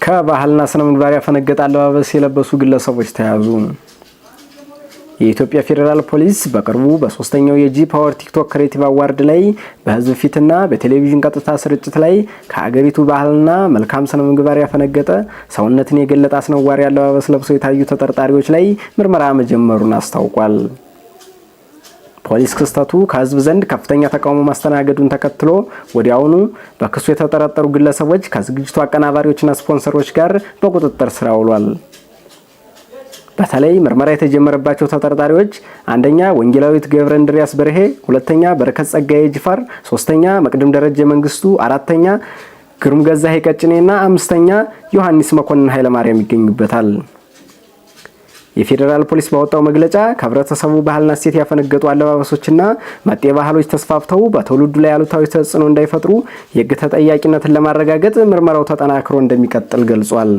ከባህልና ስነ ምግባር ያፈነገጠ አለባበስ የለበሱ ግለሰቦች ተያዙ። የኢትዮጵያ ፌደራል ፖሊስ በቅርቡ በሶስተኛው የጂ ፓወር ቲክቶክ ክሬቲቭ አዋርድ ላይ በህዝብ ፊትና በቴሌቪዥን ቀጥታ ስርጭት ላይ ከሀገሪቱ ባህልና መልካም ስነ ምግባር ያፈነገጠ ሰውነትን የገለጠ አስነዋሪ አለባበስ ለብሰው የታዩ ተጠርጣሪዎች ላይ ምርመራ መጀመሩን አስታውቋል። ፖሊስ ክስተቱ ከህዝብ ዘንድ ከፍተኛ ተቃውሞ ማስተናገዱን ተከትሎ ወዲያውኑ በክሱ የተጠረጠሩ ግለሰቦች ከዝግጅቱ አቀናባሪዎችና ስፖንሰሮች ጋር በቁጥጥር ስር አውሏል። በተለይ ምርመራ የተጀመረባቸው ተጠርጣሪዎች አንደኛ ወንጌላዊት ገብረ እንድሪያስ በርሄ፣ ሁለተኛ በረከት ጸጋዬ ጅፋር፣ ሶስተኛ መቅደም ደረጀ መንግስቱ፣ አራተኛ ግሩም ገዛሄ ቀጭኔና አምስተኛ ዮሐንስ መኮንን ኃይለማርያም ይገኙበታል። የፌደራል ፖሊስ ባወጣው መግለጫ ከህብረተሰቡ ባህልና እሴት ያፈነገጡ አለባበሶችና መጤ ባህሎች ተስፋፍተው በትውልዱ ላይ አሉታዊ ተጽዕኖ እንዳይፈጥሩ የህግ ተጠያቂነትን ለማረጋገጥ ምርመራው ተጠናክሮ እንደሚቀጥል ገልጿል።